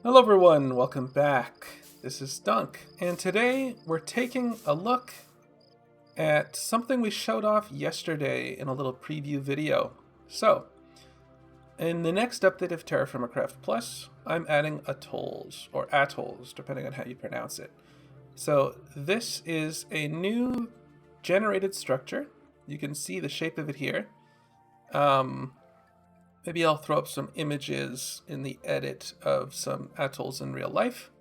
Hello everyone, welcome back. This is Dunk, and today we're taking a look at something we showed off yesterday in a little preview video. So, in the next update of Terraformacraft Plus, I'm adding Atolls, or Atolls, depending on how you pronounce it. So, this is a new generated structure. You can see the shape of it here. Maybe I'll throw up some images in the edit of some atolls in real life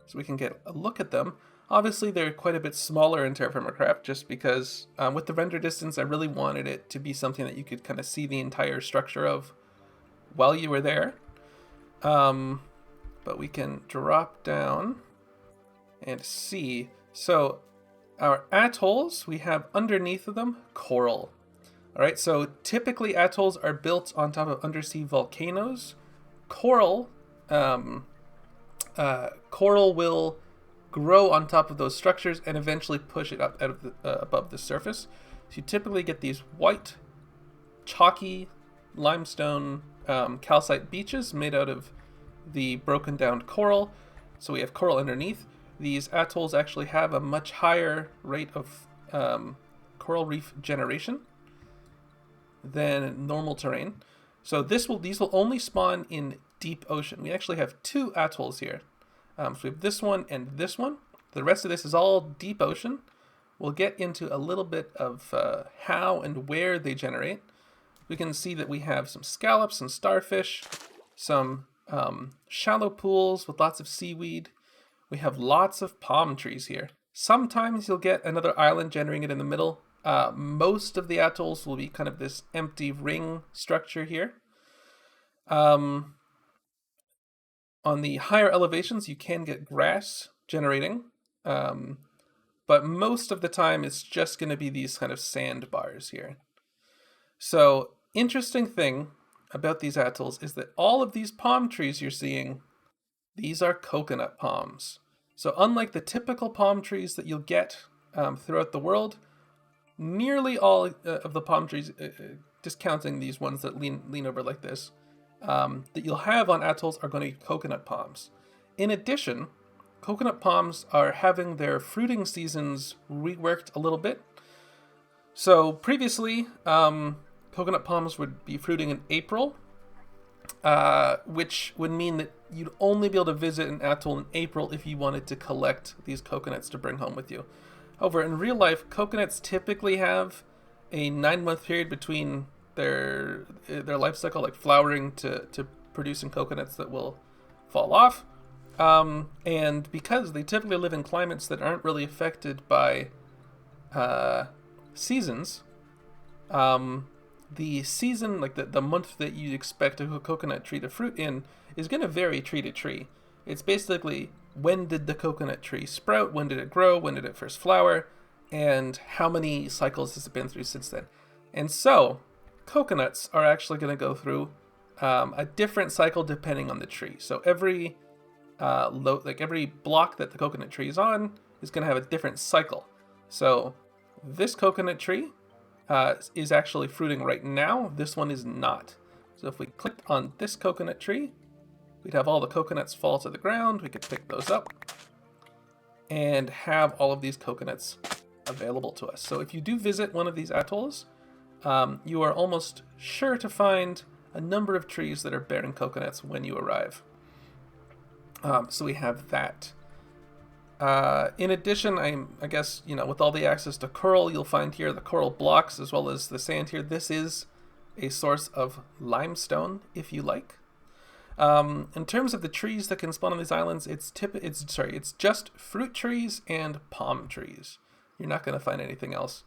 so we can get a look at them. Obviously, they're quite a bit smaller in Terraformacraft just because with the render distance, I really wanted it to be something that you could kind of see the entire structure of while you were there. But we can drop down and see. So our atolls, we have underneath of them coral. All right, so typically atolls are built on top of undersea volcanoes. Coral will grow on top of those structures and eventually push it up out of above the surface. So you typically get these white, chalky limestone calcite beaches made out of the broken down coral. So we have coral underneath. These atolls actually have a much higher rate of coral reef generation than normal terrain. So these will only spawn in deep ocean. We actually have two atolls here. So we have this one and this one. The rest of this is all deep ocean. We'll get into a little bit of how and where they generate. We can see that we have some scallops and starfish, some shallow pools with lots of seaweed. We have lots of palm trees here. Sometimes you'll get another island generating it in the middle. Most of the atolls will be kind of this empty ring structure here. On the higher elevations, you can get grass generating, but most of the time it's just going to be these kind of sandbars here. So, interesting thing about these atolls is that all of these palm trees you're seeing, these are coconut palms. So unlike the typical palm trees that you'll get throughout the world, nearly all of the palm trees, discounting these ones that lean over like this, that you'll have on atolls are going to be coconut palms. In addition, coconut palms are having their fruiting seasons reworked a little bit. So previously, coconut palms would be fruiting in April, which would mean that you'd only be able to visit an atoll in April if you wanted to collect these coconuts to bring home with you. However, in real life, coconuts typically have a 9-month period between their life cycle, like flowering to producing coconuts that will fall off. And because they typically live in climates that aren't really affected by seasons, the season, like the month that you expect a coconut tree to fruit in, is going to vary tree to tree. It's basically when did the coconut tree sprout, when did it grow, when did it first flower, and how many cycles has it been through since then. And so, coconuts are actually going to go through a different cycle depending on the tree. So every every block that the coconut tree is on is going to have a different cycle. So this coconut tree is actually fruiting right now. This one is not. So if we clicked on this coconut tree, we'd have all the coconuts fall to the ground. We could pick those up and have all of these coconuts available to us. So if you do visit one of these atolls, you are almost sure to find a number of trees that are bearing coconuts when you arrive. So we have that. In addition, I guess, with all the access to coral, you'll find here the coral blocks as well as the sand here. This is a source of limestone, if you like. In terms of the trees that can spawn on these islands, it's just fruit trees and palm trees. You're not going to find anything else.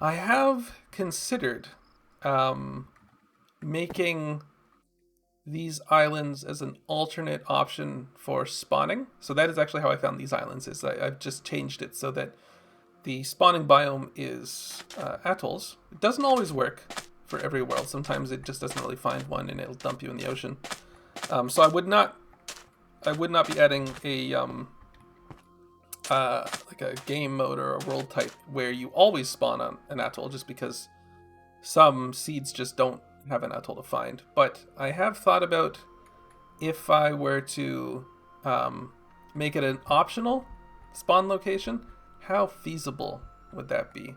I have considered making these islands as an alternate option for spawning. So that is actually how I found these islands. I've just changed it so that the spawning biome is atolls. It doesn't always work for every world. Sometimes it just doesn't really find one and it'll dump you in the ocean. So I would not be adding a like a game mode or a world type where you always spawn on an atoll, just because some seeds just don't have an atoll to find. But I have thought about if I were to make it an optional spawn location, how feasible would that be?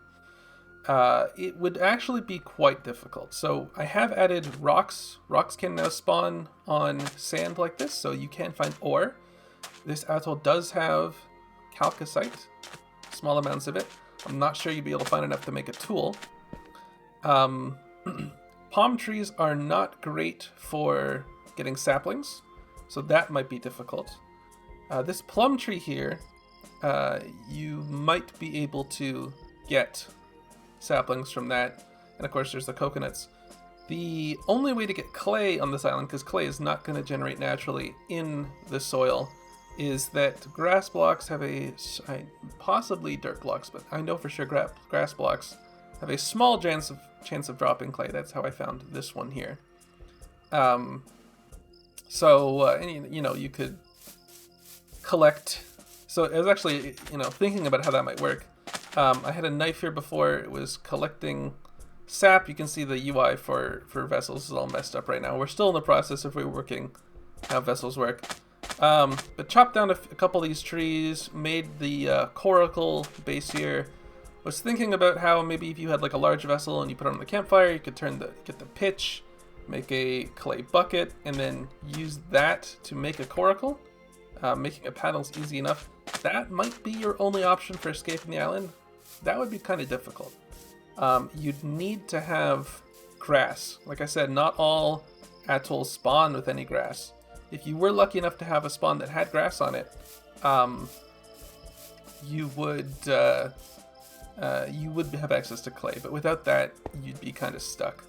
It would actually be quite difficult. So I have added rocks. Rocks can now spawn on sand like this, so you can find ore. This atoll does have chalcocite, small amounts of it. I'm not sure you'd be able to find enough to make a tool. Palm trees are not great for getting saplings, so that might be difficult. This plum tree here, you might be able to get saplings from that, and of course there's the coconuts. The only way to get clay on this island, because clay is not going to generate naturally in the soil, is that grass blocks have possibly dirt blocks, but I know for sure grass blocks have a small chance of dropping clay. That's how I found this one here. And you could collect. So I was actually, thinking about how that might work. I had a knife here before. It was collecting sap. You can see the UI for vessels is all messed up right now. We're still in the process of reworking how vessels work. But chopped down a couple of these trees, made the coracle base here. Was thinking about how maybe if you had like a large vessel and you put it on the campfire, you could get the pitch, make a clay bucket, and then use that to make a coracle. Making a paddle's easy enough. That might be your only option for escaping the island. That would be kind of difficult. You'd need to have grass. Like I said, not all atolls spawn with any grass. If you were lucky enough to have a spawn that had grass on it, you would have access to clay. But without that, you'd be kind of stuck.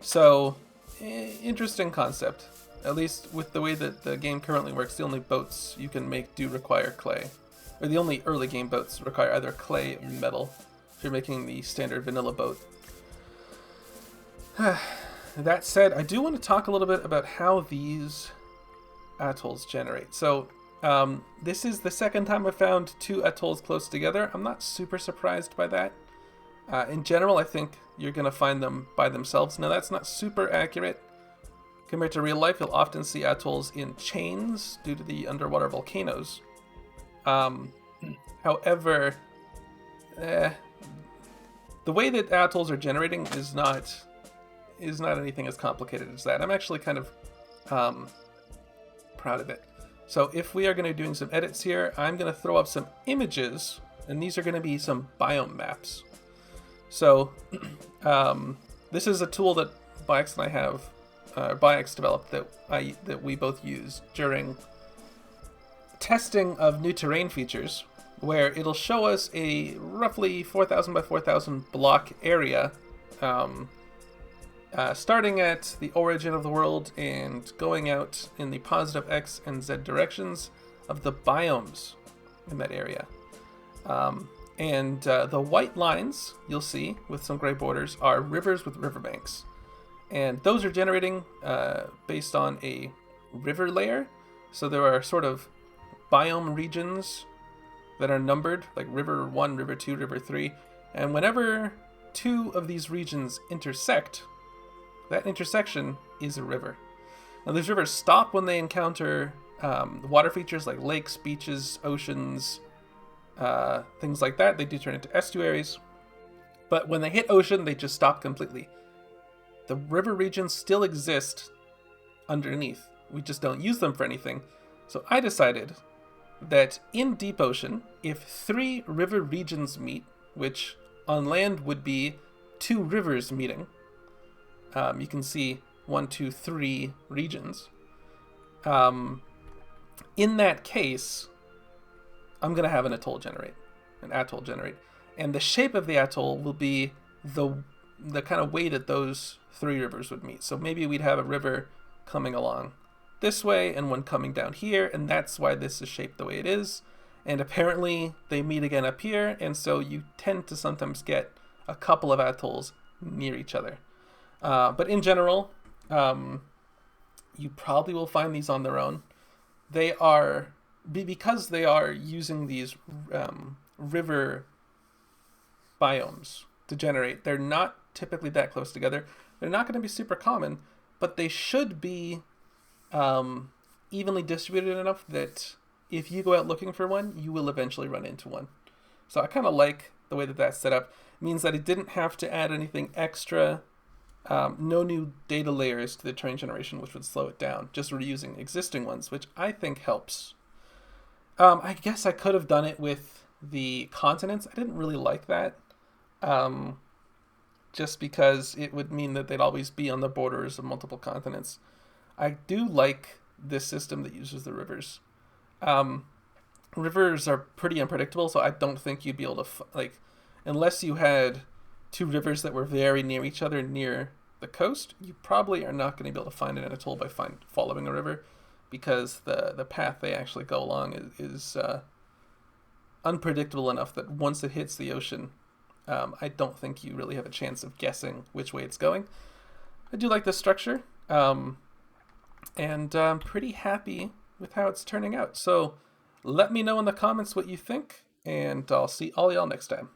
So, interesting concept. At least with the way that the game currently works, the only boats you can make do require clay. Or the only early game boats require either clay or metal if you're making the standard vanilla boat. That said, I do want to talk a little bit about how these atolls generate. So this is the second time I've found two atolls close together. I'm not super surprised by that. In general, I think you're going to find them by themselves. Now, that's not super accurate. Compared to real life, you'll often see atolls in chains due to the underwater volcanoes. However, the way that atolls are generating is not anything as complicated as that. I'm actually kind of proud of it. So if we are going to be doing some edits here, I'm going to throw up some images, and these are going to be some biome maps. So this is a tool that Byax and I have. Byax developed that we both use during testing of new terrain features, where it'll show us a roughly 4,000 by 4,000 block area, starting at the origin of the world and going out in the positive X and Z directions of the biomes in that area. And the white lines you'll see with some gray borders are rivers with riverbanks. And those are generating based on a river layer. So there are sort of biome regions that are numbered, like River 1, River 2, River 3. And whenever two of these regions intersect, that intersection is a river. Now these rivers stop when they encounter water features like lakes, beaches, oceans, things like that. They do turn into estuaries. But when they hit ocean, they just stop completely. The river regions still exist underneath. We just don't use them for anything. So I decided that in deep ocean, if 3 river regions meet, which on land would be 2 rivers meeting, you can see 1, 2, 3 regions. In that case, I'm going to have an atoll generate. And the shape of the atoll will be the kind of way that those 3 rivers would meet. So maybe we'd have a river coming along this way and one coming down here, and that's why this is shaped the way it is. And apparently they meet again up here, and so you tend to sometimes get a couple of atolls near each other. But in general, you probably will find these on their own. They are, because they are using these river biomes to generate, they're not typically that close together. They're not going to be super common, but they should be evenly distributed enough that if you go out looking for one, you will eventually run into one. So I kind of like the way that that's set up. It means that it didn't have to add anything extra. No new data layers to the terrain generation, which would slow it down. Just reusing existing ones, which I think helps. I guess I could have done it with the continents. I didn't really like that. Just because it would mean that they'd always be on the borders of multiple continents. I do like this system that uses the rivers. Um, Rivers are pretty unpredictable, so I don't think you'd be able to unless you had two rivers that were very near each other near the coast. You probably are not going to be able to find an atoll by following a river, because the path they actually go along is unpredictable enough that once it hits the ocean, I don't think you really have a chance of guessing which way it's going. I do like this structure, and I'm pretty happy with how it's turning out. So let me know in the comments what you think, and I'll see all y'all next time.